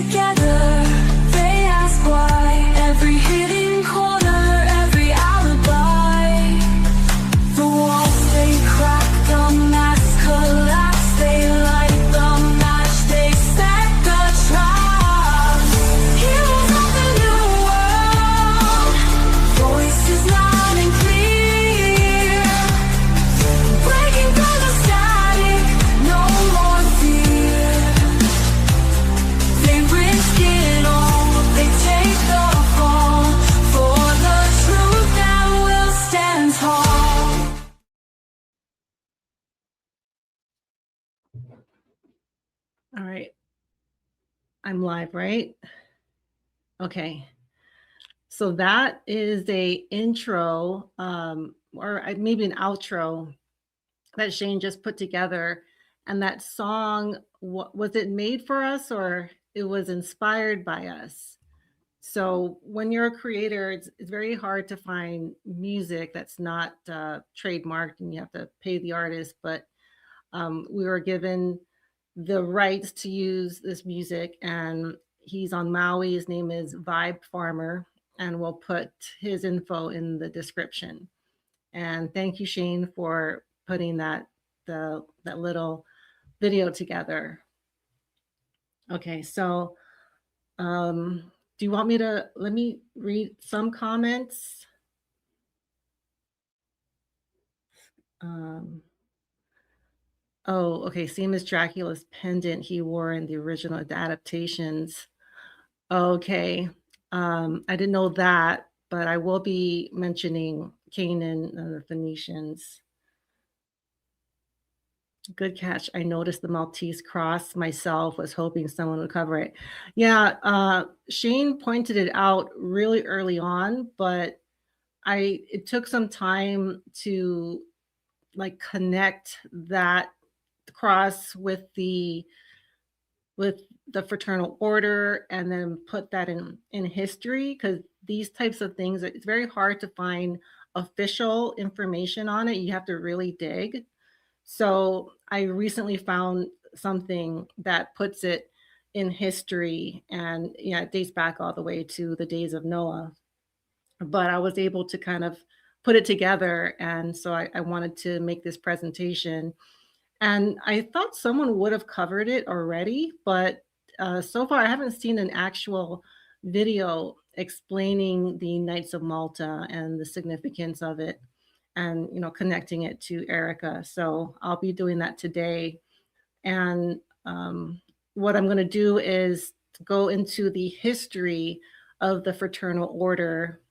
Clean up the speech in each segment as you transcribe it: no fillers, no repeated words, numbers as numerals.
together. They ask why. Every hidden corner, every alibi. The walls they crack, the masks collapse. They light the match, they set the trap. Heroes of the new world, voices loud and clear. Breaking through the static, no more fear. They risk it all, they take the fall for the truth that will stand tall. All right. I'm live, right? Okay. So that is a intro, or maybe an outro that Shane just put together. And that song, was it made for us or it was inspired by us? So when you're a creator, it's very hard to find music that's not trademarked and you have to pay the artist. But we were given the rights to use this music, and he's on Maui. His name is VybFarmer, and we'll put his info in the description. And thank you, Shane, for putting that little video together. Okay, so do you want me to, let me read some comments? Oh, okay, same as Dracula's pendant he wore in the original adaptations. Okay, I didn't know that, but I will be mentioning Canaan and the Venetians. Good catch. I noticed the Maltese cross myself, was hoping someone would cover it. Yeah, Shane pointed it out really early on, but it took some time to like connect that cross with the fraternal order and then put that in history, because these types of things, it's very hard to find official information on it. You have to really dig. So I recently found something that puts it in history, and yeah, it dates back all the way to the days of Noah. But I was able to kind of put it together, and so I wanted to make this presentation. And I thought someone would have covered it already, but so far I haven't seen an actual video explaining the Knights of Malta and the significance of it, and connecting it to Erika. So I'll be doing that today. And what I'm going to do is go into the history of the fraternal order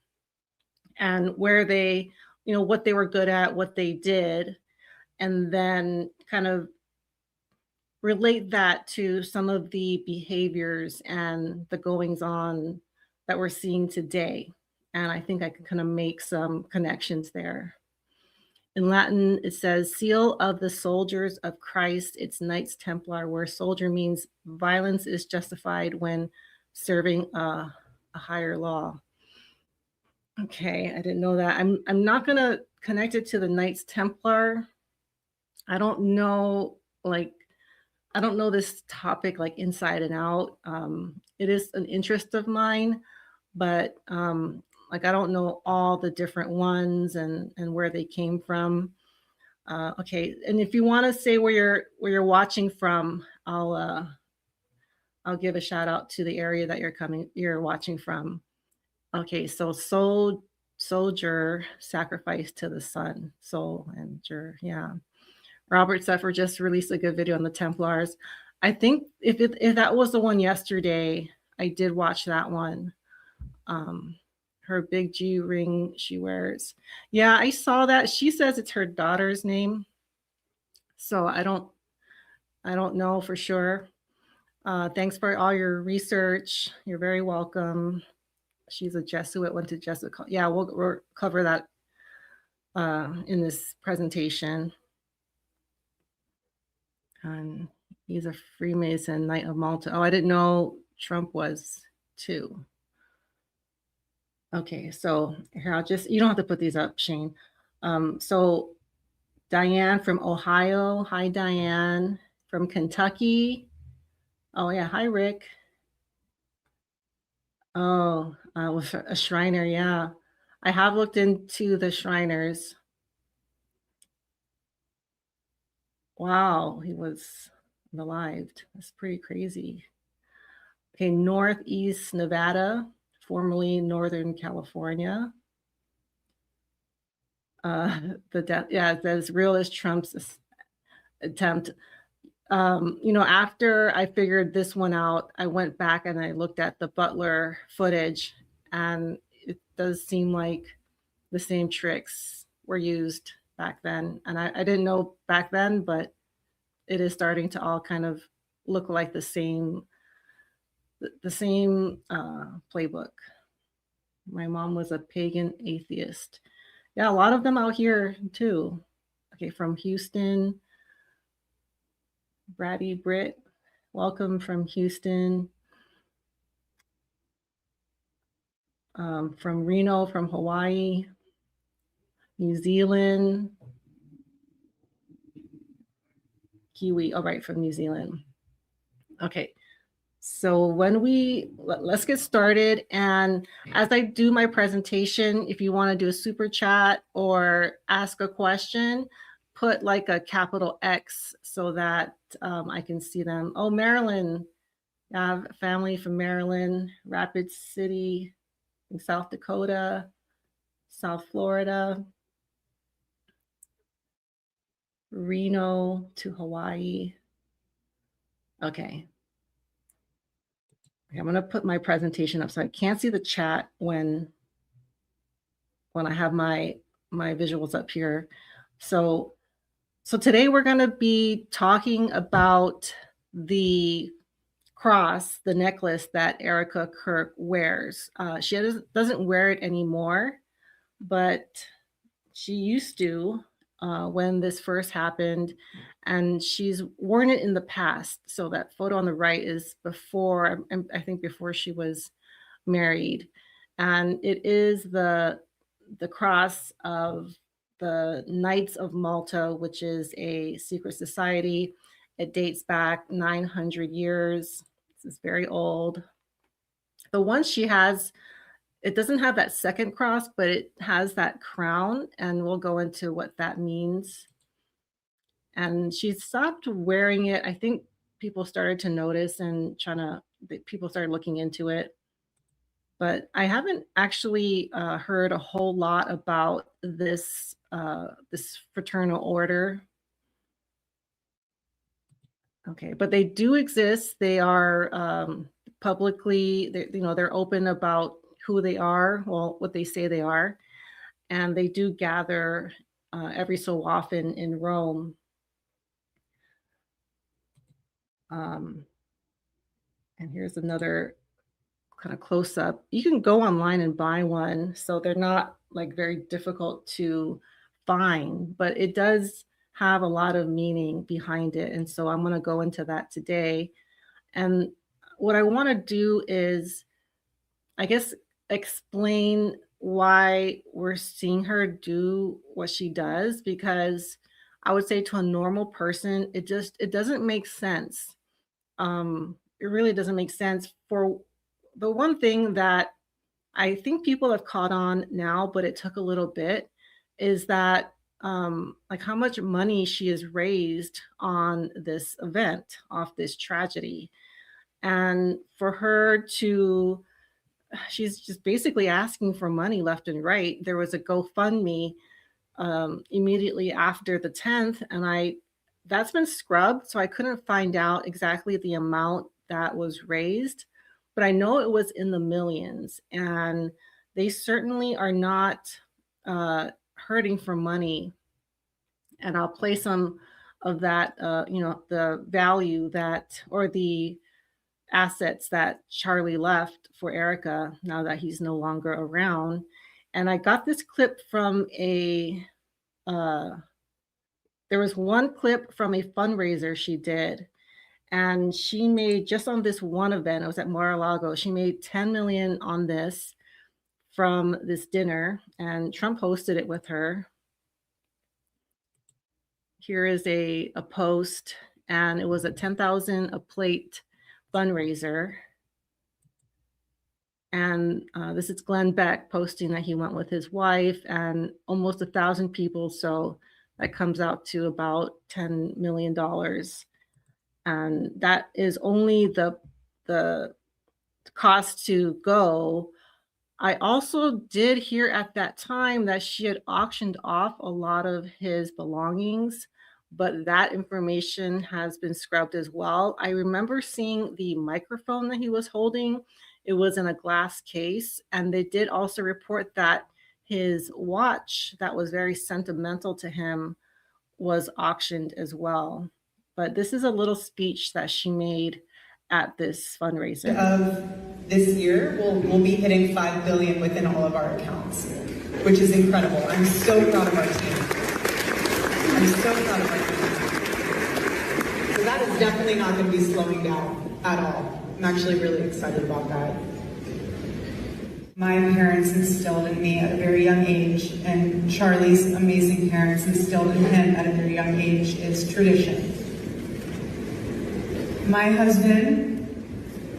and where they, what they were good at, what they did, and then kind of relate that to some of the behaviors and the goings on that we're seeing today. And I think I can kind of make some connections there. In Latin, it says, seal of the soldiers of Christ, it's Knights Templar, where soldier means violence is justified when serving a higher law. Okay, I didn't know that. I'm not going to connect it to the Knights Templar. I don't know, I don't know this topic like inside and out. It is an interest of mine, but I don't know all the different ones and where they came from. Okay, and if you want to say where you're watching from, I'll give a shout out to the area that you're watching from. Okay, so soldier sacrifice to the sun, soul and jur, yeah. Robert Seffer just released a good video on the Templars. I think if that was the one yesterday, I did watch that one. Her big G ring she wears. Yeah, I saw that. She says it's her daughter's name. So I don't know for sure. Thanks for all your research. You're very welcome. She's a Jesuit, went to Jesuit. Yeah, we'll cover that in this presentation. And he's a Freemason, Knight of Malta. Oh, I didn't know Trump was too. Okay, so here you don't have to put these up, Shane. So Diane from Ohio. Hi, Diane. From Kentucky. Oh yeah, hi, Rick. Oh, with a Shriner, yeah. I have looked into the Shriners. Wow, he was unalived. That's pretty crazy. Okay, Northeast Nevada, formerly Northern California. The death, yeah, it's as real as Trump's attempt. After I figured this one out, I went back and I looked at the Butler footage, and it does seem like the same tricks were used back then. And I didn't know back then, but it is starting to all kind of look like the same playbook. My mom was a pagan atheist. Yeah, a lot of them out here too. Okay, from Houston, Brady Britt, welcome from Houston. From Reno, from Hawaii, New Zealand, Kiwi. All right, from New Zealand. Okay, so let's get started. And as I do my presentation, if you want to do a super chat or ask a question, put like a capital X so that I can see them. Oh, Maryland. I have family from Maryland, Rapid City, in South Dakota, South Florida, Reno to Hawaii. Okay. I'm going to put my presentation up so I can't see the chat when I have my visuals up here. So today we're going to be talking about the cross, the necklace that Erika Kirk wears. She doesn't wear it anymore, but she used to when this first happened, and she's worn it in the past. So that photo on the right is before, I think before she was married, and it is the cross of the Knights of Malta, which is a secret society. It dates back 900 years. This is very old. The one she has, it doesn't have that second cross, but it has that crown, and we'll go into what that means. And she stopped wearing it. I think people started to notice and people started looking into it. But I haven't actually heard a whole lot about this fraternal order. Okay, but they do exist. They are publicly, they're open about who they are, well, what they say they are, and they do gather every so often in Rome. And here's another kind of close up. You can go online and buy one, so they're not like very difficult to find, but it does have a lot of meaning behind it. And so I'm going to go into that today. And what I want to do is, I guess, explain why we're seeing her do what she does, because I would say to a normal person, it doesn't make sense. It really doesn't make sense. For the one thing that I think people have caught on now, but it took a little bit, is that like how much money she has raised on this event, off this tragedy. And for her to, she's just basically asking for money left and right. There was a GoFundMe immediately after the 10th, and that's been scrubbed, so I couldn't find out exactly the amount that was raised, but I know it was in the millions, and they certainly are not hurting for money. And I'll play some of that, the value that, or the assets that Charlie left for Erika now that he's no longer around. And I got this clip from there was one clip from a fundraiser she did, and she made, just on this one event, it was at Mar-a-Lago, she made 10 million on this from this dinner, and Trump hosted it with her. Here is a post, and it was a 10,000 a plate fundraiser. And this is Glenn Beck posting that he went with his wife and almost 1,000 people. So that comes out to about $10 million. And that is only the cost to go. I also did hear at that time that she had auctioned off a lot of his belongings, but that information has been scrubbed as well. I remember seeing the microphone that he was holding. It was in a glass case, and they did also report that his watch that was very sentimental to him was auctioned as well. But this is a little speech that she made at this fundraiser. Of this year, we'll be hitting 5 billion within all of our accounts, which is incredible. I'm so proud of our team. I'm so proud of our team. So that is definitely not going to be slowing down at all. I'm actually really excited about that. My parents instilled in me at a very young age, and Charlie's amazing parents instilled in him at a very young age, is tradition. My husband,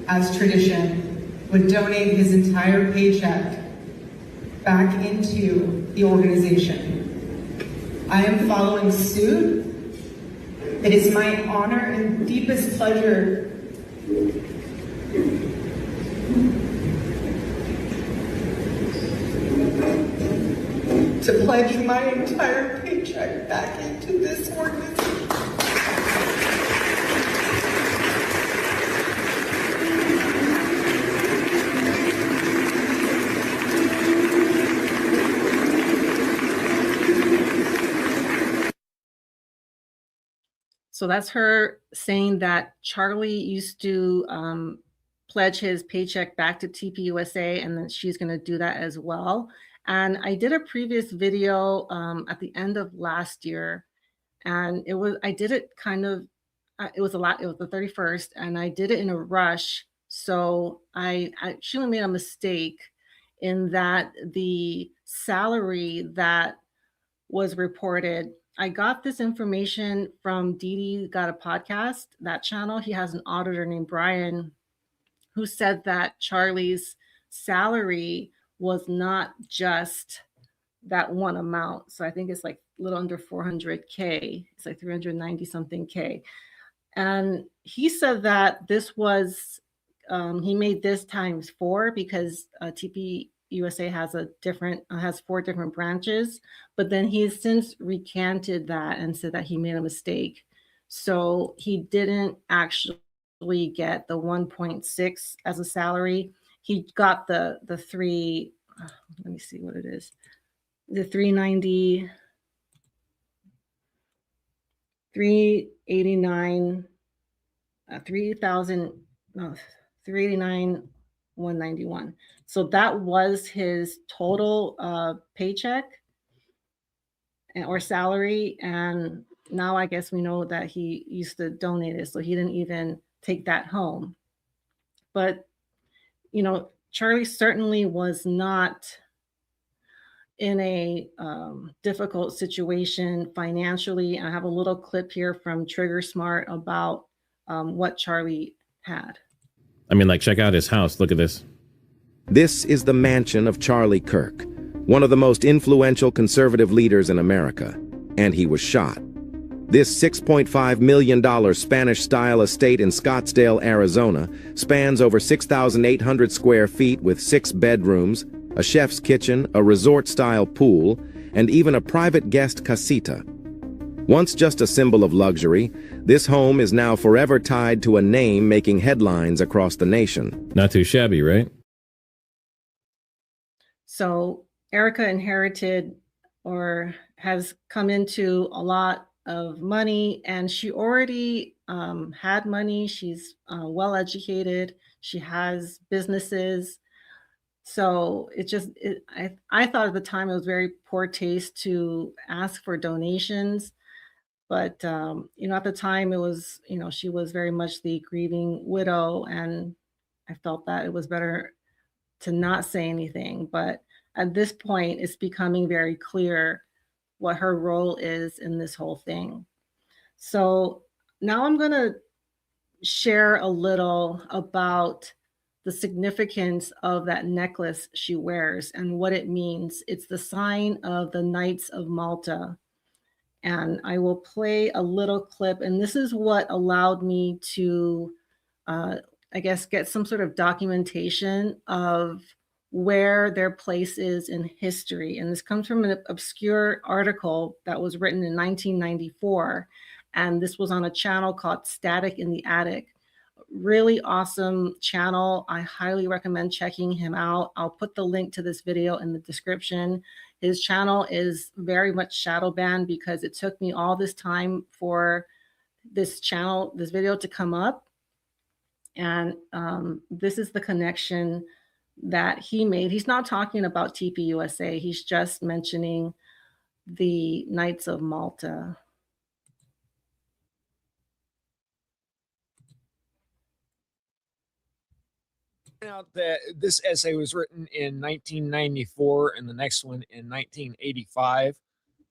as tradition, would donate his entire paycheck back into the organization. I am following suit. It is my honor and deepest pleasure to pledge my entire paycheck back into this organization. So that's her saying that Charlie used to pledge his paycheck back to TPUSA, and then she's going to do that as well. And I did a previous video at the end of last year, and I did it kind of, it was the 31st, and I did it in a rush. So I actually made a mistake in that the salary that was reported, I got this information from Didi Got a Podcast, that channel. He has an auditor named Brian who said that Charlie's salary was not just that one amount. So I think it's like a little under 400K. It's like 390 something K. And he said that this was, he made this times 4 because TPUSA has 4 different branches, but then he has since recanted that and said that he made a mistake. So he didn't actually get the 1.6 as a salary. He got the 3, let me see what it is. The 390, 389, 3,000, no, 389, 191. So that was his total paycheck or salary. And now I guess we know that he used to donate it. So he didn't even take that home. But, you know, Charlie certainly was not in a difficult situation financially. I have a little clip here from Trigger Smart about what Charlie had. I mean, like, check out his house. Look at this. This is the mansion of Charlie Kirk, one of the most influential conservative leaders in America, and he was shot. This $6.5 million Spanish-style estate in Scottsdale, Arizona, spans over 6,800 square feet with 6 bedrooms, a chef's kitchen, a resort-style pool, and even a private guest casita. Once just a symbol of luxury, this home is now forever tied to a name making headlines across the nation. Not too shabby, right? So Erika inherited or has come into a lot of money, and she already had money. She's well educated. She has businesses. So I thought at the time it was very poor taste to ask for donations. But, you know, at the time it was, you know, she was very much the grieving widow, and I felt that it was better to not say anything. But at this point, it's becoming very clear what her role is in this whole thing. So now I'm going to share a little about the the significance of that necklace she wears and what it means. It's the sign of the Knights of Malta. And I will play a little clip. And this is what allowed me to, I guess, get some sort of documentation of where their place is in history. And this comes from an obscure article that was written in 1994. And this was on a channel called Static in the Attic. Really awesome channel. I highly recommend checking him out. I'll put the link to this video in the description. His channel is very much shadow banned because it took me all this time for this video to come up. And this is the connection that he made. He's not talking about TPUSA. He's just mentioning the Knights of Malta. Out that this essay was written in 1994 and the next one in 1985.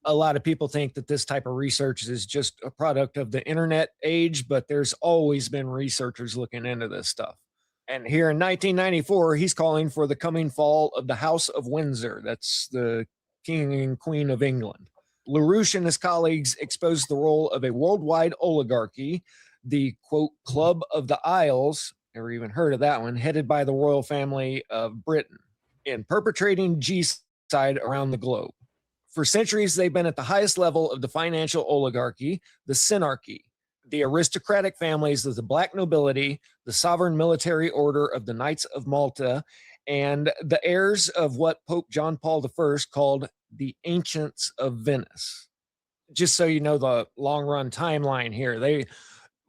A lot of people think that this type of research is just a product of the internet age, but there's always been researchers looking into this stuff. And here in 1994, he's calling for the coming fall of the House of Windsor. That's the King and Queen of England. LaRouche and his colleagues exposed the role of a worldwide oligarchy, the quote, Club of the Isles, never even heard of that one, headed by the royal family of Britain, in perpetrating genocide around the globe. For centuries, they've been at the highest level of the financial oligarchy, the synarchy, the aristocratic families of the black nobility, the sovereign military order of the Knights of Malta, and the heirs of what Pope John Paul I called the Ancients of Venice. Just so you know the long-run timeline here, they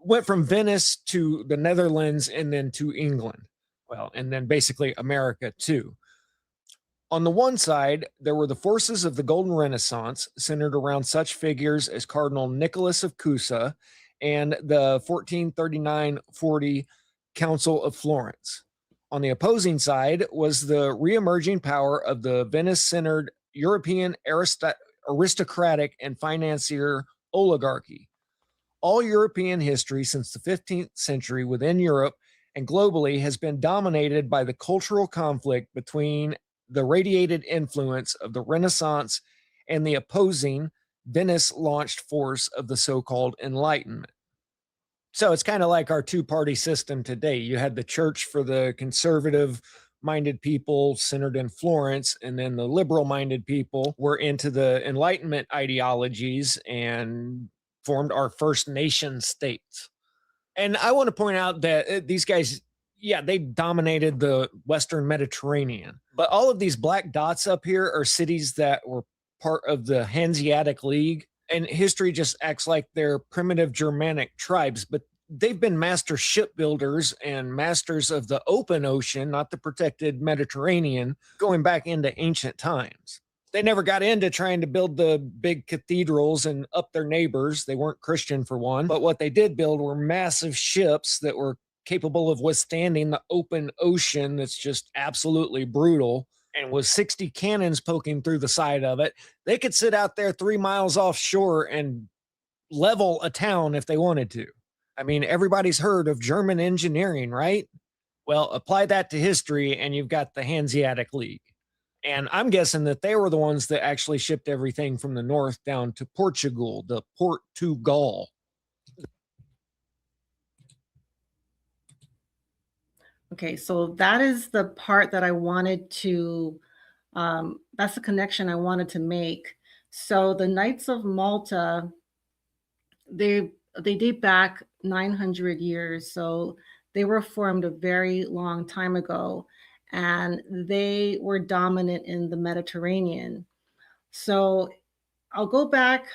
went from Venice to the Netherlands and then to England. Well, and then basically America too. On the one side, there were the forces of the Golden Renaissance, centered around such figures as Cardinal Nicholas of Cusa and the 1439-40 Council of Florence. On the opposing side was the reemerging power of the Venice-centered European aristocratic and financier oligarchy. All European history since the 15th century within Europe and globally has been dominated by the cultural conflict between the radiated influence of the Renaissance and the opposing Venice-launched force of the so-called Enlightenment. So it's kind of like our two-party system today. You had the church for the conservative-minded people centered in Florence, and then the liberal-minded people were into the Enlightenment ideologies and formed our First Nation states. And I want to point out that these guys, yeah, they dominated the Western Mediterranean. But all of these black dots up here are cities that were part of the Hanseatic League. And history just acts like they're primitive Germanic tribes, but they've been master shipbuilders and masters of the open ocean, not the protected Mediterranean, going back into ancient times. They never got into trying to build the big cathedrals and up their neighbors. They weren't Christian for one, but what they did build were massive ships that were capable of withstanding the open ocean that's just absolutely brutal. And with 60 cannons poking through the side of it, they could sit out there 3 miles offshore and level a town if they wanted to. I mean, everybody's heard of German engineering, right? Well, apply that to history and you've got the Hanseatic League. And I'm guessing that they were the ones that actually shipped everything from the north down to Portugal, the Portugal. Okay, so that is the part that I wanted to, that's the connection I wanted to make. So the Knights of Malta, they date back 900 years. So they were formed a very long time ago, and they were dominant in the Mediterranean. So I'll go back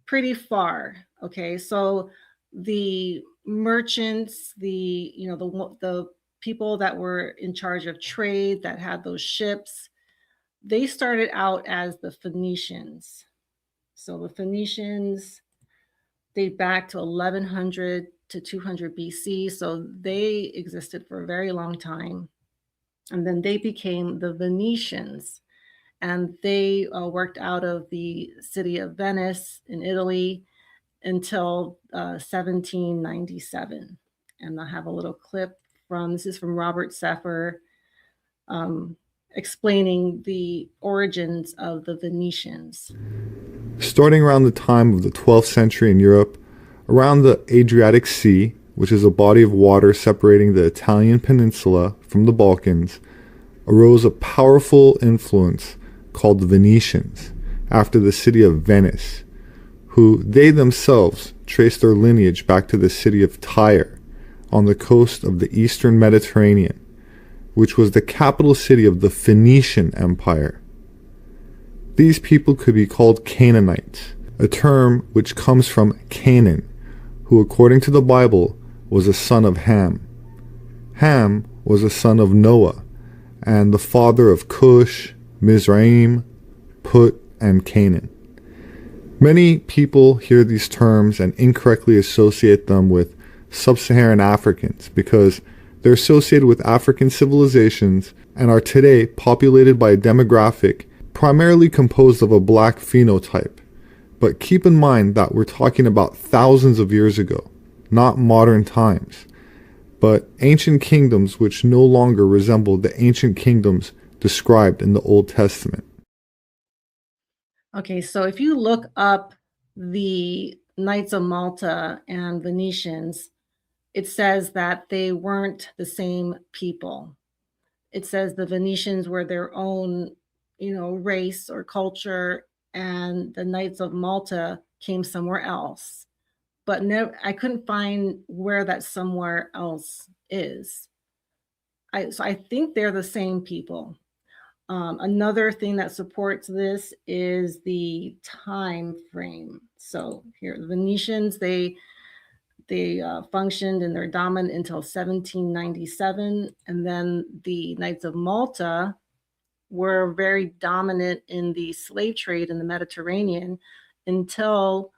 pretty far. Okay, so the merchants, the people that were in charge of trade that had those ships, they started out as the Phoenicians. So the Phoenicians date back to 1100 to 200 BC. So they existed for a very long time. And then they became the Venetians. And they worked out of the city of Venice in Italy until 1797. And I have a little clip this is from Robert Seffer, explaining the origins of the Venetians. Starting around the time of the 12th century in Europe, around the Adriatic Sea, which is a body of water separating the Italian peninsula from the Balkans, arose a powerful influence called the Venetians, after the city of Venice, who they themselves traced their lineage back to the city of Tyre on the coast of the eastern Mediterranean, which was the capital city of the Phoenician Empire. These people could be called Canaanites, a term which comes from Canaan, who according to the Bible was a son of Ham. Ham was a son of Noah, and the father of Cush, Mizraim, Put, and Canaan. Many people hear these terms and incorrectly associate them with sub-Saharan Africans because they're associated with African civilizations and are today populated by a demographic primarily composed of a black phenotype. But keep in mind that we're talking about thousands of years ago, not modern times, but ancient kingdoms which no longer resemble the ancient kingdoms described in the Old Testament. Okay, so if you look up the Knights of Malta and Venetians, it says that they weren't the same people. It says the Venetians were their own, race or culture, and the Knights of Malta came somewhere else. But no, I couldn't find where that somewhere else is. So I think they're the same people. Another thing that supports this is the time frame. So here, the Venetians, they functioned and they're dominant until 1797, and then the Knights of Malta were very dominant in the slave trade in the Mediterranean until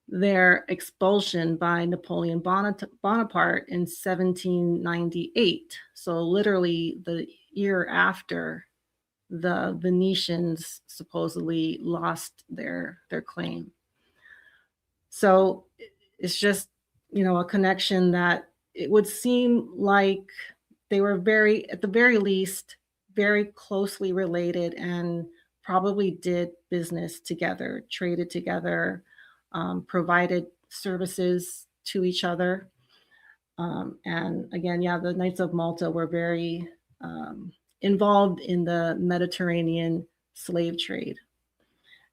their expulsion by Napoleon Bonaparte in 1798. So literally the year after the Venetians supposedly lost their claim. So it's just, a connection that it would seem like they were at the very least, very closely related and probably did business together, traded together, provided services to each other. And again, the Knights of Malta were very involved in the Mediterranean slave trade.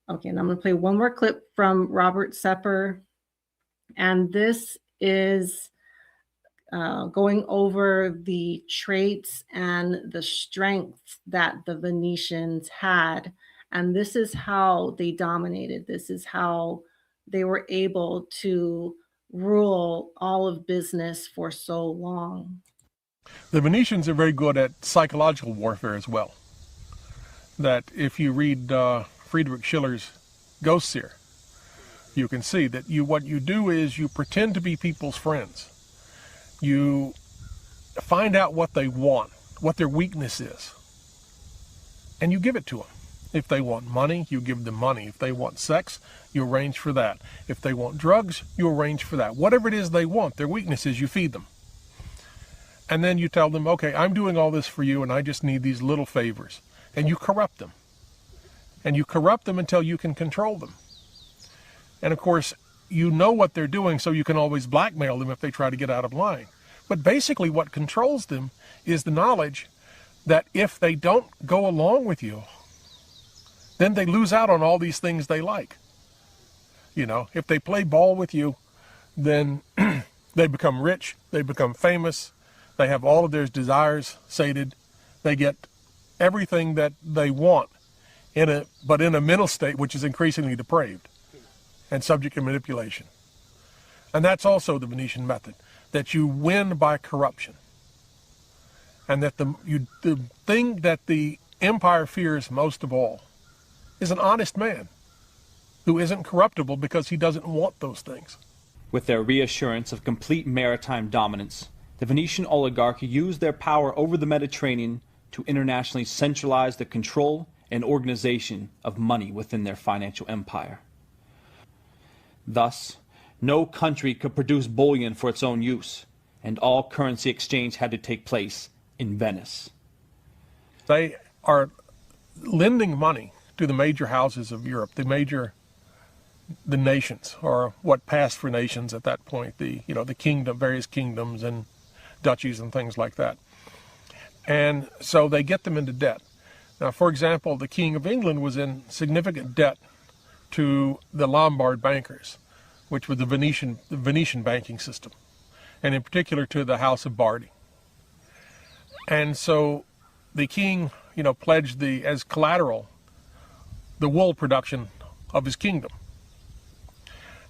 Okay, and I'm going to play one more clip from Robert Sepper. And this is going over the traits and the strengths that the Venetians had. And this is how they dominated. This is how they were able to rule all of business for so long. The Venetians are very good at psychological warfare as well. That if you read Friedrich Schiller's Ghosts here, you can see that what you do is you pretend to be people's friends. You find out what they want, what their weakness is, and you give it to them. If they want money, you give them money. If they want sex, you arrange for that. If they want drugs, you arrange for that. Whatever it is they want, their weakness is, you feed them. And then you tell them, okay, I'm doing all this for you and I just need these little favors. And you corrupt them. And you corrupt them until you can control them. And of course, you know what they're doing, so you can always blackmail them if they try to get out of line. But basically what controls them is the knowledge that if they don't go along with you, then they lose out on all these things they like. If they play ball with you, then they become rich, they become famous, they have all of their desires sated, they get everything that they want, but in a mental state which is increasingly depraved and subject to manipulation. And that's also the Venetian method, that you win by corruption. And that the thing that the empire fears most of all is an honest man who isn't corruptible because he doesn't want those things. With their reassurance of complete maritime dominance, the Venetian oligarchy used their power over the Mediterranean to internationally centralize the control and organization of money within their financial empire. Thus, no country could produce bullion for its own use, and all currency exchange had to take place in Venice. They are lending money to the major houses of Europe, the nations, or what passed for nations at that point, the various kingdoms and duchies and things like that. And so they get them into debt. Now, for example, the King of England was in significant debt to the Lombard bankers, which was the Venetian banking system, and in particular to the House of Bardi. And so the king, pledged as collateral the wool production of his kingdom.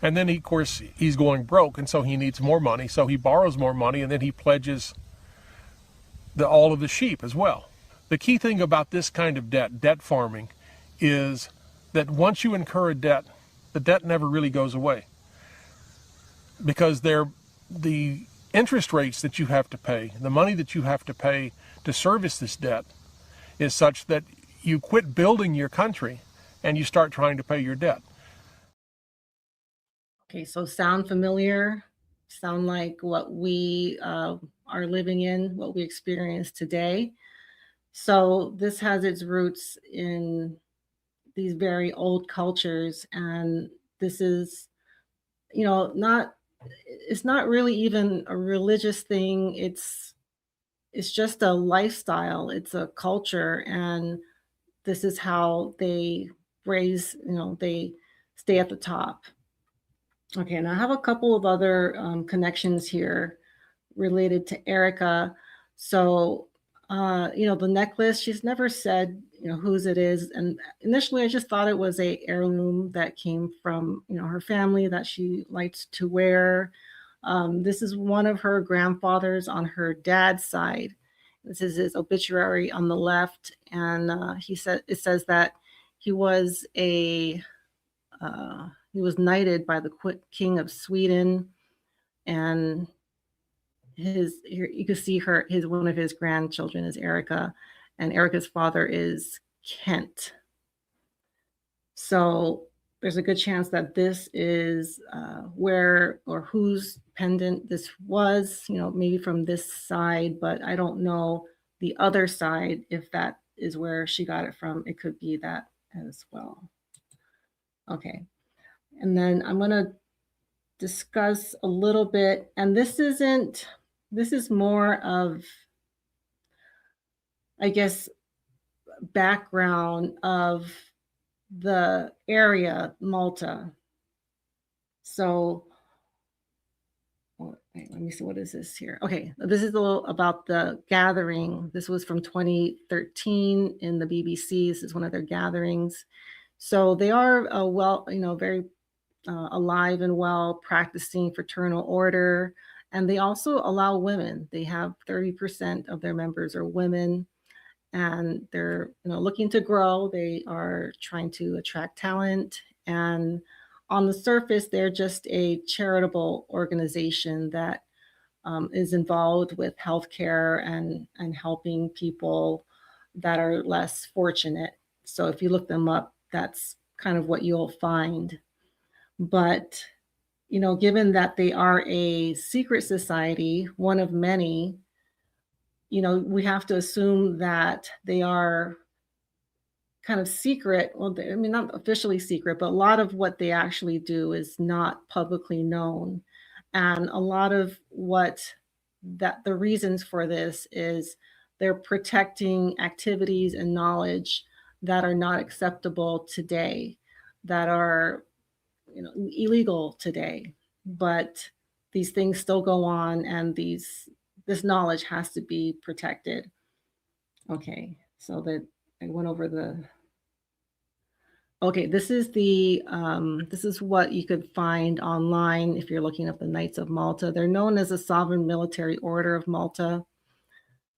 And then, of course, he's going broke, and so he needs more money. So he borrows more money, and then he pledges all of the sheep as well. The key thing about this kind of debt farming, is that once you incur a debt, the debt never really goes away. Because the interest rates that you have to pay, the money that you have to pay to service this debt, is such that you quit building your country and you start trying to pay your debt. Okay, so sound familiar? Sound like what we are living in, what we experience today. So this has its roots in these very old cultures, and this is, it's not really even a religious thing. It's just a lifestyle. It's a culture, and this is how they raise, they stay at the top. Okay, and I have a couple of other connections here related to Erika. So, the necklace, she's never said, whose it is. And initially I just thought it was a heirloom that came from, her family that she liked to wear. This is one of her grandfathers on her dad's side. This is his obituary on the left. And it says that he was he was knighted by the King of Sweden, and you can see one of his grandchildren is Erika, and Erika's father is Kent. So there's a good chance that this is where or whose pendant this was, maybe from this side, but I don't know the other side, if that is where she got it from. It could be that as well. Okay. And then I'm going to discuss a little bit, and this is more of, I guess, background of the area, Malta. So let me see, what is this here? Okay, this is a little about the gathering. This was from 2013 in the BBC. This is one of their gatherings. So they are very alive and well, practicing fraternal order, and they also allow women. They have 30% of their members are women, and they're looking to grow. They are trying to attract talent, and on the surface, they're just a charitable organization that is involved with healthcare and helping people that are less fortunate. So if you look them up, that's kind of what you'll find. But, given that they are a secret society, one of many, we have to assume that they are kind of secret. Well, not officially secret, but a lot of what they actually do is not publicly known. And a lot of the reasons for this is they're protecting activities and knowledge that are not acceptable today, that are illegal today, but these things still go on, and this knowledge has to be protected. Okay, so that I went over okay, this is what you could find online if you're looking up the Knights of Malta. They're known as the Sovereign Military Order of Malta,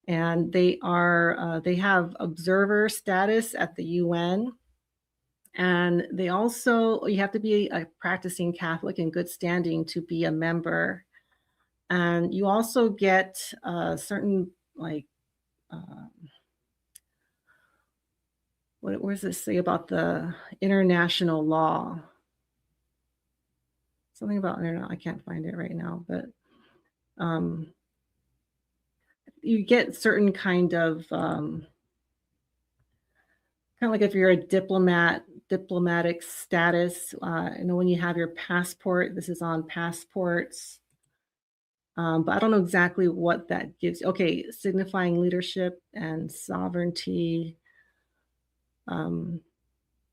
and they have observer status at the UN. And they also, you have to be a practicing Catholic in good standing to be a member. And you also get certain, what does this say about the international law? Something about, I can't find it right now, but you get certain kind of like if you're a diplomatic status. When you have your passport, this is on passports. But I don't know exactly what that gives. Okay, signifying leadership and sovereignty.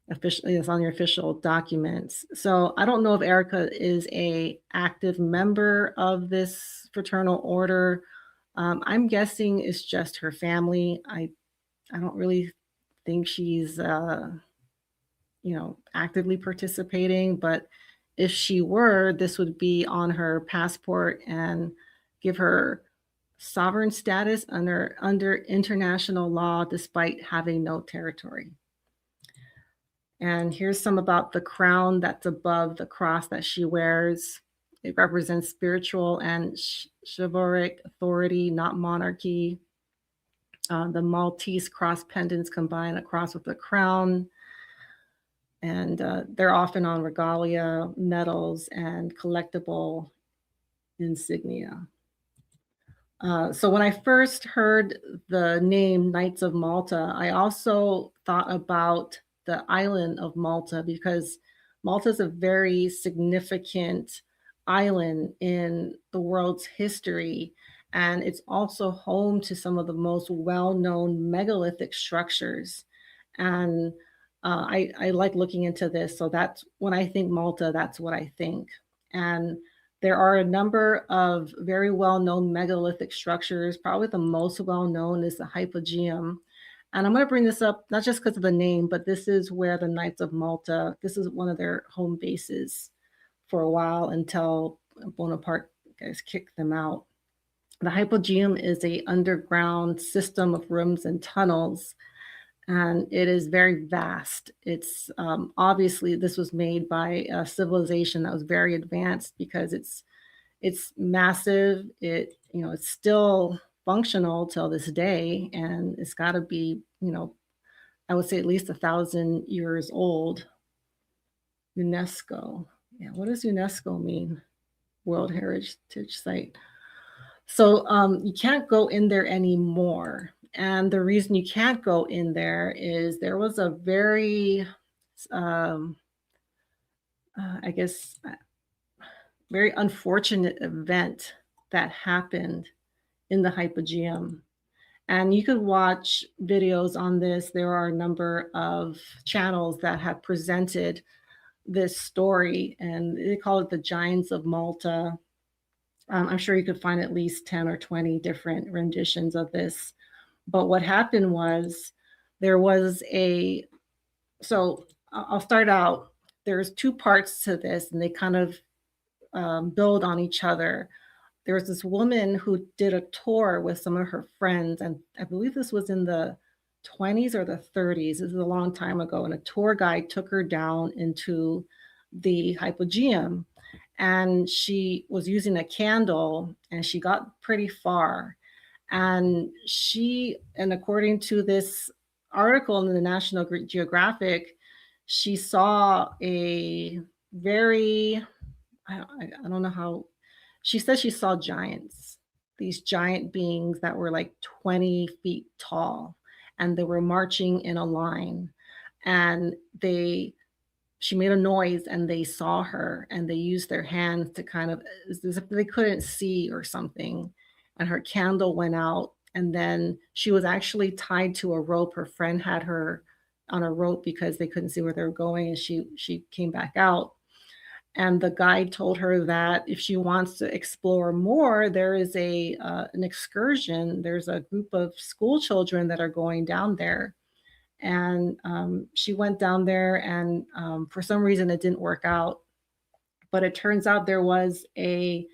Officially, it's on your official documents. So I don't know if Erika is a active member of this fraternal order. I'm guessing it's just her family. I don't really think she's actively participating, but if she were, this would be on her passport and give her sovereign status under international law despite having no territory. And here's some about the crown that's above the cross that she wears. It represents spiritual and chivalric authority, not monarchy. The Maltese cross pendants combine a cross with a crown. And they're often on regalia, medals, and collectible insignia. So when I first heard the name Knights of Malta, I also thought about the island of Malta, because Malta is a very significant island in the world's history. And it's also home to some of the most well-known megalithic structures. And I like looking into this. So that's when I think Malta, that's what I think. And there are a number of very well-known megalithic structures. Probably the most well-known is the Hypogeum. And I'm going to bring this up, not just because of the name, but this is where the Knights of Malta, this is one of their home bases for a while until Bonaparte guys kicked them out. The Hypogeum is an underground system of rooms and tunnels, and it is very vast. It's obviously this was made by a civilization that was very advanced, because it's massive. It's still functional till this day, and it's got to be, I would say at least 1,000 years old. UNESCO. Yeah, what does UNESCO mean? World Heritage Site. So you can't go in there anymore. And the reason you can't go in there is there was a very, very unfortunate event that happened in the Hypogeum. And you could watch videos on this. There are a number of channels that have presented this story, and they call it the Giants of Malta. I'm sure you could find at least 10 or 20 different renditions of this. But what happened was so I'll start out. There's two parts to this, and they kind of build on each other. There was this woman who did a tour with some of her friends, and I believe this was in the 20s or the 30s. This is a long time ago, and a tour guide took her down into the Hypogeum, and she was using a candle, and she got pretty far. And according to this article in the National Geographic, she saw a very, I don't know how, she said she saw giants, these giant beings that were like 20 feet tall, and they were marching in a line, and she made a noise, and they saw her, and they used their hands to kind of, as if they couldn't see or something, and her candle went out, and then she was actually tied to a rope. Her friend had her on a rope because they couldn't see where they were going, and she came back out. And the guide told her that if she wants to explore more, there is an excursion. There's a group of school children that are going down there. And she went down there, and for some reason it didn't work out. But it turns out there was a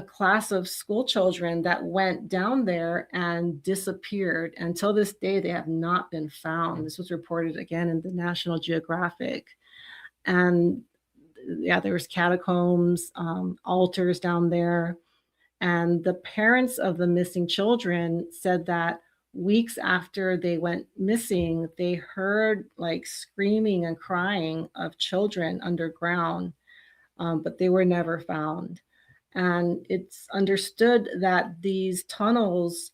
class of school children that went down there and disappeared. Until this day, they have not been found. This was reported again in the National Geographic. And yeah, there was catacombs, altars down there. And the parents of the missing children said that weeks after they went missing, they heard like screaming and crying of children underground, but they were never found. And it's understood that these tunnels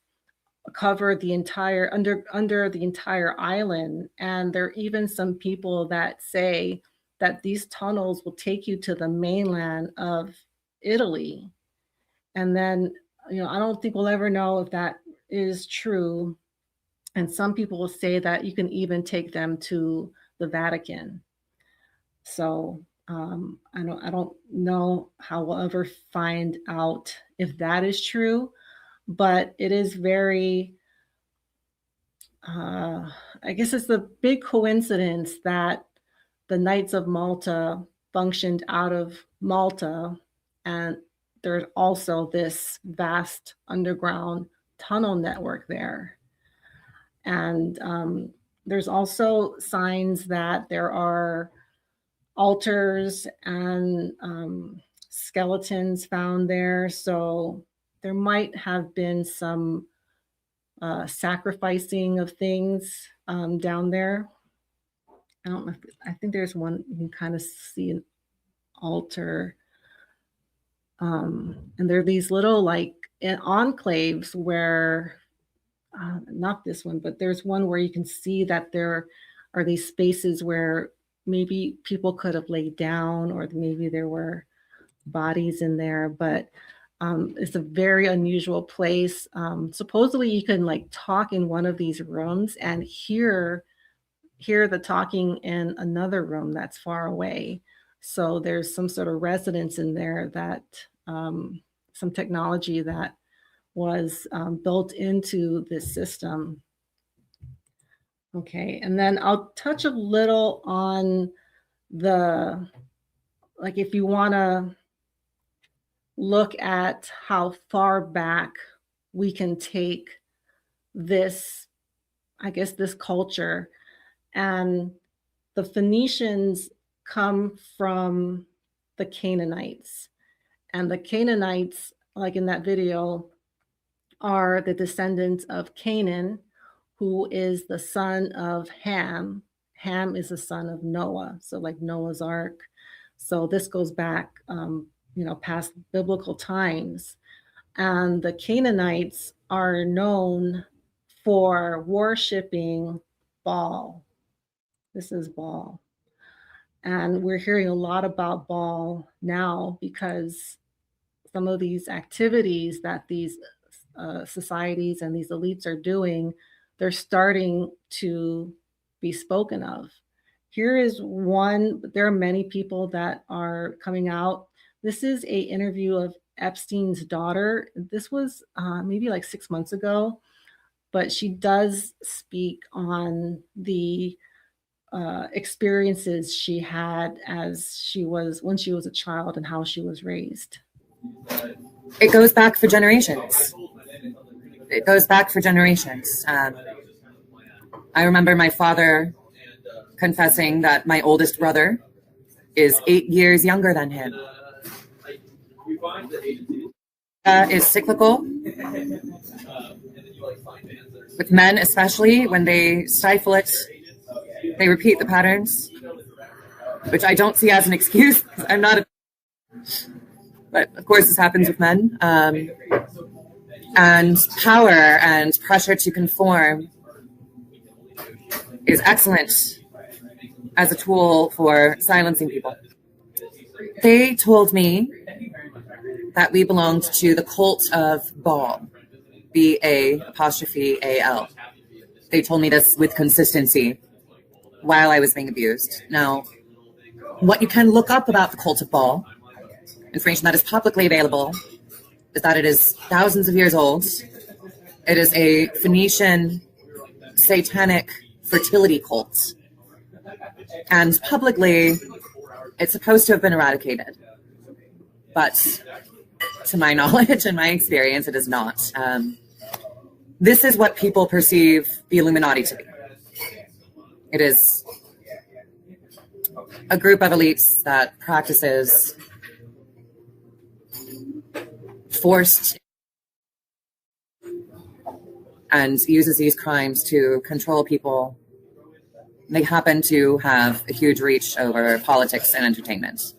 cover the entire under the entire island. And there are even some people that say that these tunnels will take you to the mainland of Italy. And then, I don't think we'll ever know if that is true. And some people will say that you can even take them to the Vatican. So I don't know how we'll ever find out if that is true, but it is very, I guess it's a big coincidence that the Knights of Malta functioned out of Malta, and there's also this vast underground tunnel network there. And there's also signs that there are altars and skeletons found there. So there might have been some sacrificing of things down there. I don't know. I think there's one, you can kind of see an altar. And there are these little like enclaves where, not this one, but there's one where you can see that there are these spaces where maybe people could have laid down, or maybe there were bodies in there, but it's a very unusual place. Supposedly you can like talk in one of these rooms and hear the talking in another room that's far away. So there's some sort of resonance in there, that some technology that was built into this system. Okay, and then I'll touch a little on like if you want to look at how far back we can take this, I guess, this culture. And the Phoenicians come from the Canaanites. And the Canaanites, like in that video, are the descendants of Canaan, who is the son of Ham. Ham is the son of Noah, so like Noah's Ark. So this goes back, past biblical times. And the Canaanites are known for worshiping Baal. This is Baal. And we're hearing a lot about Baal now because some of these activities that these societies and these elites are doing, they're starting to be spoken of. Here is one, there are many people that are coming out. This is a interview of Epstein's daughter. This was maybe like 6 months ago, but she does speak on the experiences she had when she was a child and how she was raised. It goes back for generations. It goes back for generations. I remember my father confessing that my oldest brother is 8 years younger than him. Is cyclical. With men, especially, when they stifle it, they repeat the patterns, which I don't see as an excuse. I'm not but of course this happens with men. And power and pressure to conform is excellent as a tool for silencing people. They told me that we belonged to the cult of Baal, B-A'-Al. They told me this with consistency while I was being abused. Now, what you can look up about the cult of Baal, information that is publicly available, is that it is thousands of years old. It is a Phoenician satanic fertility cult. And publicly, it's supposed to have been eradicated. But to my knowledge and my experience, it is not. This is what people perceive the Illuminati to be. It is a group of elites that practices forced and uses these crimes to control people. They happen to have a huge reach over politics and entertainment.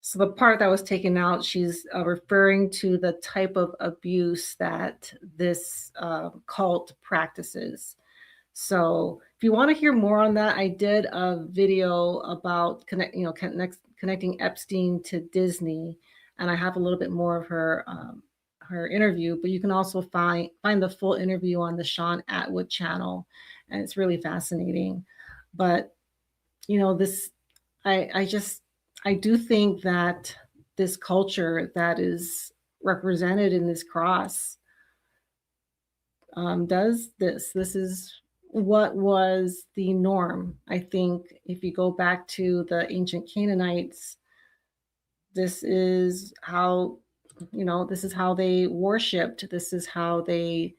So the part that was taken out, she's referring to the type of abuse that this cult practices. So if you want to hear more on that, I did a video about connecting Epstein to Disney, and I have a little bit more of her interview. But you can also find the full interview on the Sean Atwood channel, and it's really fascinating. But this, I do think that this culture that is represented in this cross does this. This is what was the norm. I think if you go back to the ancient Canaanites, this is how, this is how they worshipped. This is how they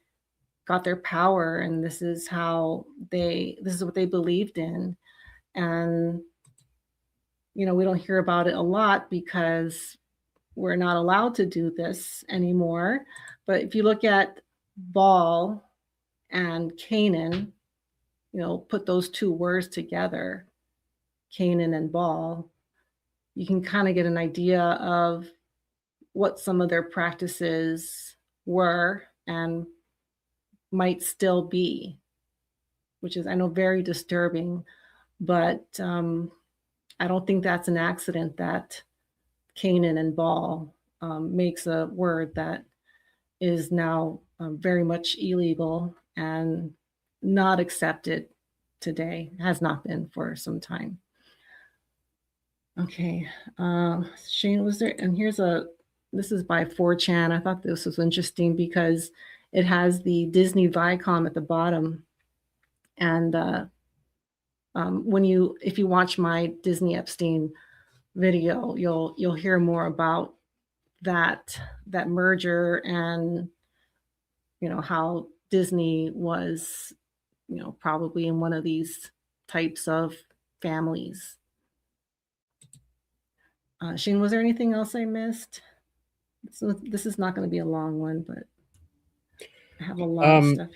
got their power, and this is what they believed in. And we don't hear about it a lot because we're not allowed to do this anymore. But if you look at Baal and Canaan, put those two words together, Canaan and Baal, you can kind of get an idea of what some of their practices were and might still be, which is, I know, very disturbing. But I don't think that's an accident that Canaan and Baal makes a word that is now very much illegal and not accepted today, has not been for some time. Okay, Shane, was there, and this is by 4chan. I thought this was interesting because it has the Disney Viacom at the bottom. And if you watch my Disney Epstein video, you'll hear more about that merger and how Disney was probably in one of these types of families. Shane, was there anything else I missed? So this is not going to be a long one, but I have a lot of stuff.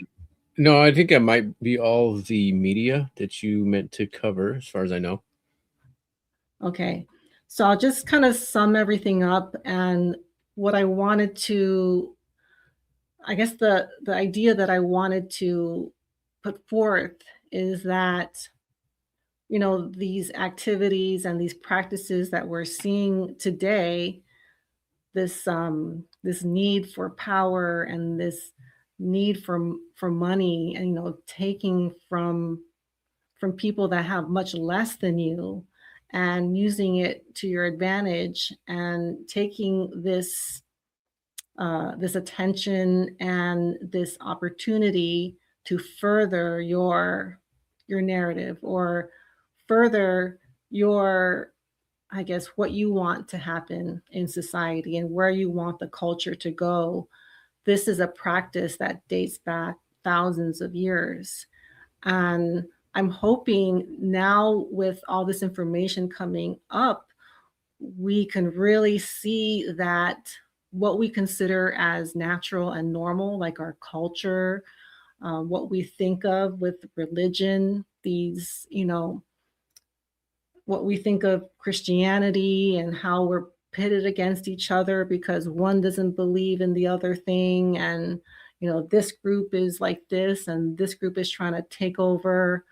No, I think that might be all the media that you meant to cover, as far as I know. Okay, so I'll just kind of sum everything up. And what I wanted to, I guess the idea that I wanted to put forth is that, these activities and these practices that we're seeing today, this need for power and this need for money, and taking from people that have much less than you and using it to your advantage, and taking this attention and this opportunity to further your narrative, or further your, I guess, what you want to happen in society and where you want the culture to go. This is a practice that dates back thousands of years. And I'm hoping now, with all this information coming up, we can really see that what we consider as natural and normal, like our culture, what we think of with religion, these, what we think of Christianity and how we're pitted against each other because one doesn't believe in the other thing. And, this group is like this, and this group is trying to take over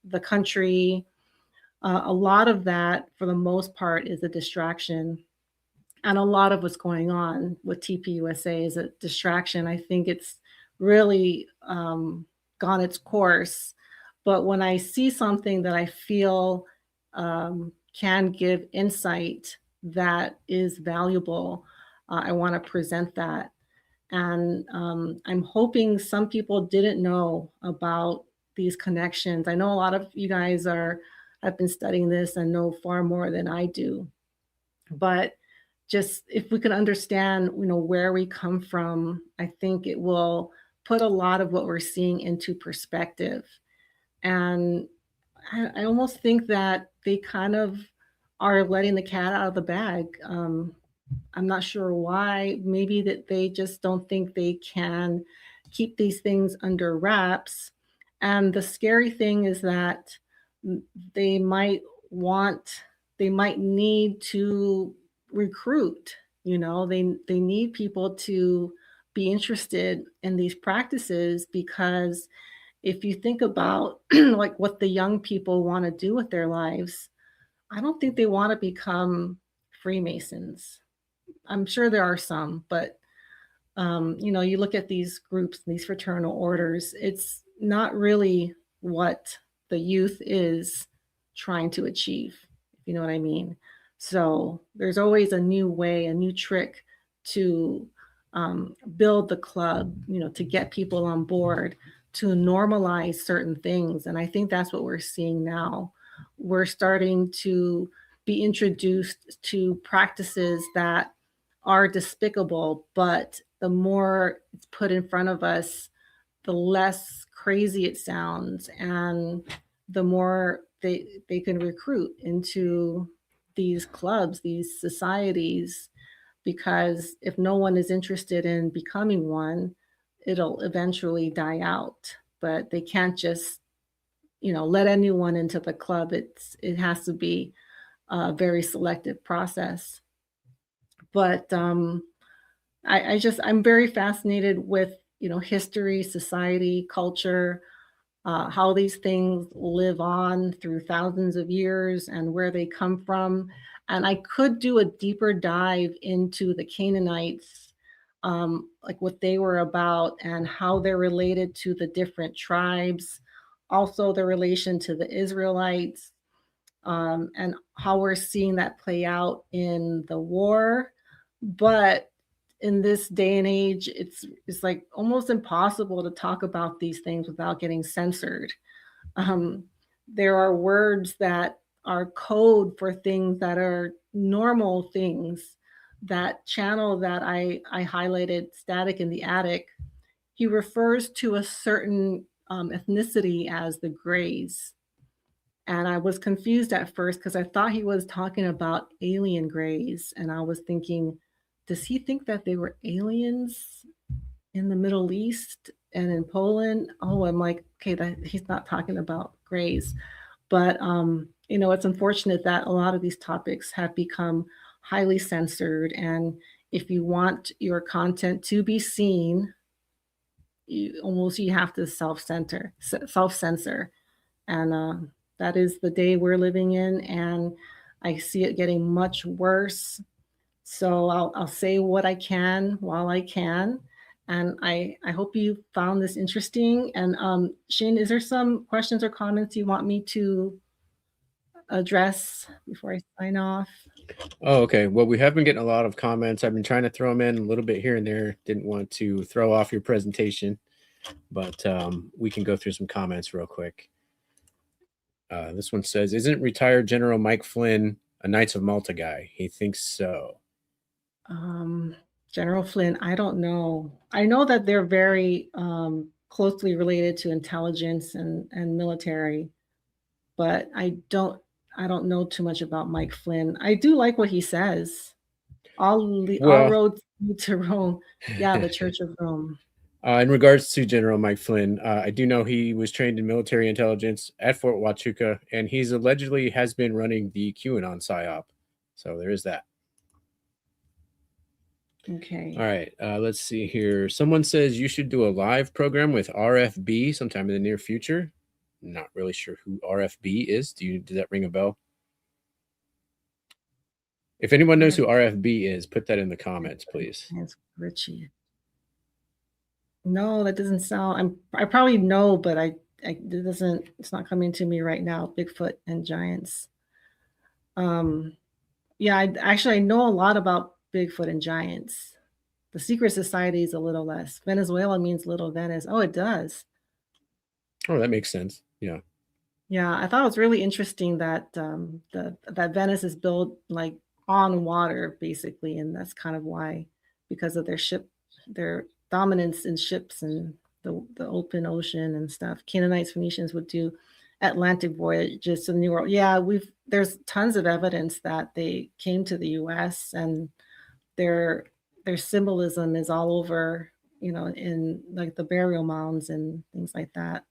the country. A lot of that, for the most part, is a distraction. And a lot of what's going on with TPUSA is a distraction. I think it's really gone its course. But when I see something that I feel can give insight that is valuable, I want to present that. And I'm hoping some people didn't know about these connections. I know a lot of you guys have been studying this and know far more than I do. But just if we can understand, where we come from, I think it will put a lot of what we're seeing into perspective. And I almost think that they kind of are letting the cat out of the bag. I'm not sure why. Maybe that they just don't think they can keep these things under wraps. And the scary thing is that they might need to recruit. They need people to be interested in these practices, because if you think about like what the young people want to do with their lives, I don't think they want to become Freemasons. I'm sure there are some, but you look at these groups, these fraternal orders, it's not really what the youth is trying to achieve, if you know what I mean. So there's always a new way, a new trick to build the club, to get people on board, to normalize certain things. And I think that's what we're seeing now. We're starting to be introduced to practices that are despicable, but the more it's put in front of us, the less crazy it sounds, and the more they can recruit into these clubs, these societies, because if no one is interested in becoming one, it'll eventually die out. But they can't just, let anyone into the club. It has to be a very selective process. But I'm very fascinated with, history, society, culture, how these things live on through thousands of years and where they come from. And I could do a deeper dive into the Canaanites, like what they were about and how they're related to the different tribes, also the relation to the Israelites, and how we're seeing that play out in the war. But in this day and age, it's like almost impossible to talk about these things without getting censored. There are words that are code for things that are normal things. That channel that I highlighted, Static in the Attic, he refers to a certain ethnicity as the Greys. And I was confused at first because I thought he was talking about alien Greys. And I was thinking, does he think that they were aliens in the Middle East and in Poland? Oh, I'm like, okay, that he's not talking about Greys. But, it's unfortunate that a lot of these topics have become highly censored. And if you want your content to be seen, you have to self-censor. And that is the day we're living in. And I see it getting much worse. So I'll say what I can while I can. And I hope you found this interesting. And Shane, is there some questions or comments you want me to address before I sign off? Oh, okay. Well, we have been getting a lot of comments. I've been trying to throw them in a little bit here and there. Didn't want to throw off your presentation, but we can go through some comments real quick. This one says, isn't retired General Mike Flynn a Knights of Malta guy? He thinks so. General Flynn, I don't know. I know that they're very closely related to intelligence and military, but I don't know too much about Mike Flynn. I do like what he says. All roads lead to Rome. Yeah, the Church of Rome. In regards to General Mike Flynn, I do know he was trained in military intelligence at Fort Huachuca, and he's allegedly has been running the QAnon PSYOP. So there is that. Okay. All right. Let's see here. Someone says you should do a live program with RFB sometime in the near future. Not really sure who RFB is. Does that ring a bell? If anyone knows who RFB is, put that in the comments, please. It's Richie. No, that doesn't sound. I probably know, but it's not coming to me right now. Bigfoot and giants. Yeah, I know a lot about Bigfoot and giants. The secret society is a little less. Venezuela means little Venice. Oh, it does. Oh, that makes sense. Yeah. Yeah, I thought it was really interesting that that Venice is built like on water, basically, and that's kind of why, because of their dominance in ships and the open ocean and stuff. Canaanites, Venetians would do Atlantic voyages to the New World. Yeah, there's tons of evidence that they came to the U.S. and their symbolism is all over, in like the burial mounds and things like that.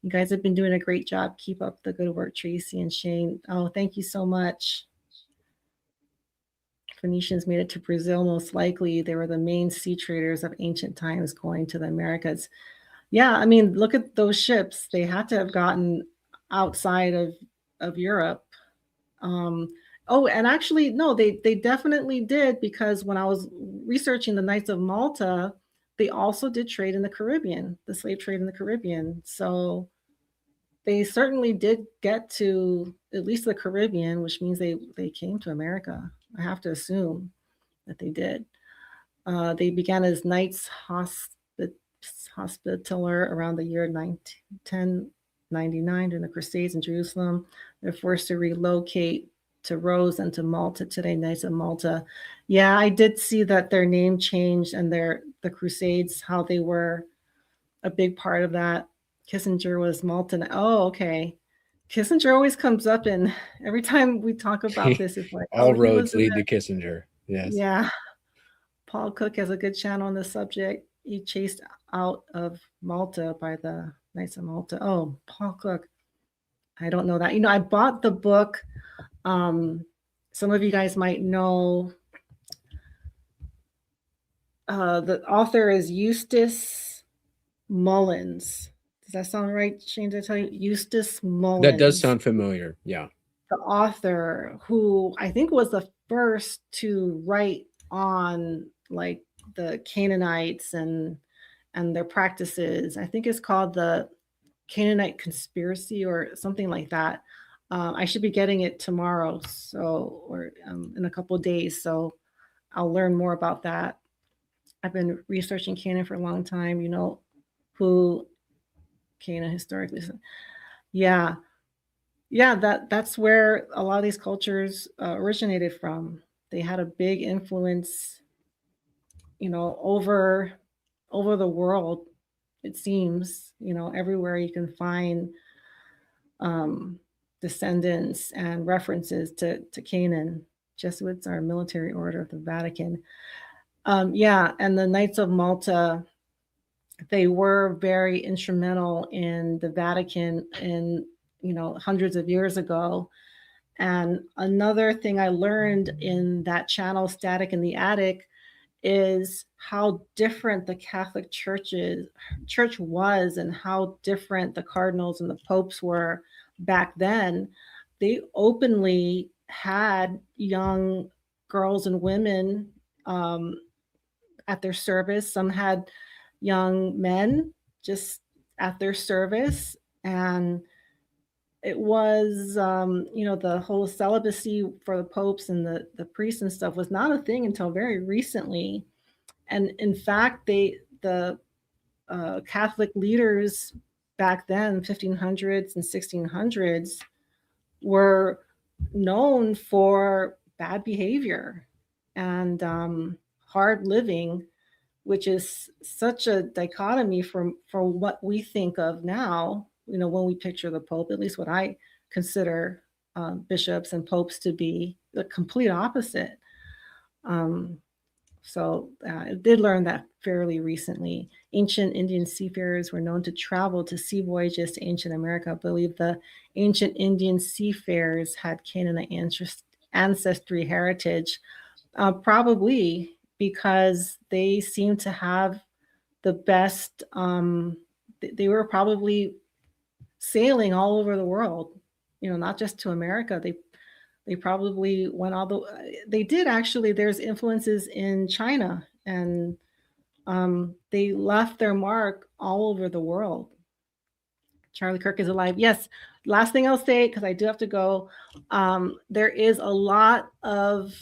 You guys have been doing a great job. Keep up the good work, Tracy and Shane. Oh, thank you so much. Phoenicians made it to Brazil, most likely they were the main sea traders of ancient times going to the Americas. Yeah, I mean, look at those ships. They had to have gotten outside of Europe. Oh, and actually, no, they definitely did, because when I was researching the Knights of Malta, they also did trade in the Caribbean, the slave trade in the Caribbean. So they certainly did get to at least the Caribbean, which means they came to America. I have to assume that they did. They began as Knights Hospitaller around the year 1099 during the Crusades in Jerusalem. They're forced to relocate to Rhodes and to Malta today, Knights of Malta. Yeah, I did see that their name changed, and the Crusades, how they were a big part of that. Kissinger was Malta. Oh, okay. Kissinger always comes up, and every time we talk about this, it's like, all oh, roads lead to Kissinger. Yes. Yeah. Paul Cook has a good channel on the subject. He chased out of Malta by the Knights of Malta. Oh, Paul Cook. I don't know that. I bought the book. Some of you guys might know. The author is Eustace Mullins. Does that sound right, Shane? Did I tell you? Eustace Mullins. That does sound familiar. Yeah. The author, who I think was the first to write on like the Canaanites and their practices. I think it's called the Canaanite Conspiracy or something like that. I should be getting it tomorrow, or in a couple of days. So I'll learn more about that. I've been researching Canaan for a long time. Who Canaan historically. Yeah. That's where a lot of these cultures originated from. They had a big influence, over the world. It seems, everywhere you can find descendants and references to Canaan. Jesuits are a military order of the Vatican. And the Knights of Malta, they were very instrumental in the Vatican in, hundreds of years ago. And another thing I learned in that channel, Static in the Attic, is how different the Catholic Church was, and how different the cardinals and the popes were back then. They openly had young girls and women at their service. Some had young men just at their service. And it was, the whole celibacy for the popes and the priests and stuff was not a thing until very recently. And in fact, the Catholic leaders back then, 1500s and 1600s, were known for bad behavior and hard living, which is such a dichotomy from what we think of now, when we picture the Pope, at least what I consider bishops and popes to be the complete opposite. So I did learn that fairly recently. Ancient Indian seafarers were known to travel to sea voyages to ancient America. I believe the ancient Indian seafarers had Canaanite ancestry heritage, probably because they seem to have the best, they were probably sailing all over the world, not just to America. They probably went they did actually. There's influences in China, and they left their mark all over the world. Charlie Kirk is alive. Yes. Last thing I'll say, because I do have to go. There is a lot of,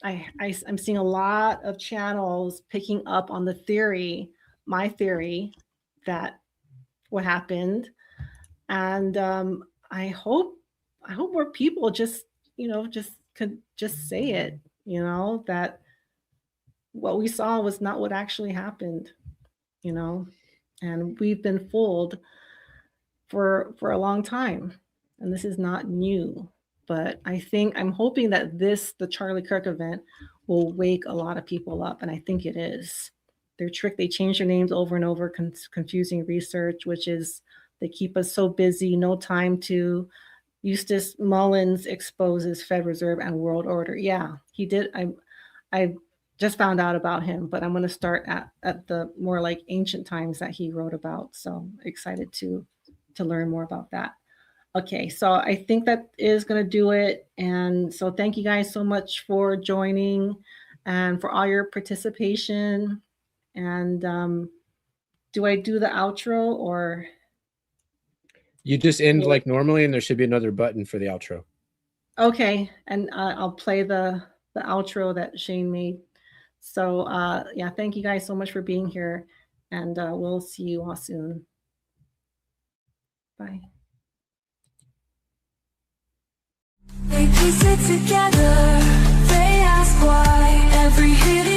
I'm seeing a lot of channels picking up on the theory, my theory, that what happened. And I hope more people just could just say it, that what we saw was not what actually happened, and we've been fooled for a long time, and this is not new. But I'm hoping that the Charlie Kirk event will wake a lot of people up, and I think it is. They change their names over and over, confusing research, which is, they keep us so busy, no time to. Eustace Mullins exposes Fed Reserve and world order. Yeah, he did. I just found out about him, but I'm going to start at the more like ancient times that he wrote about. So excited to learn more about that. Okay, so I think that is going to do it. And so thank you guys so much for joining and for all your participation. And do I do the outro or? You just end like normally, and there should be another button for the outro. Okay, and I'll play the outro that Shane made. So yeah, thank you guys so much for being here, and we'll see you all soon. Bye. They piece it together. They ask why every hidden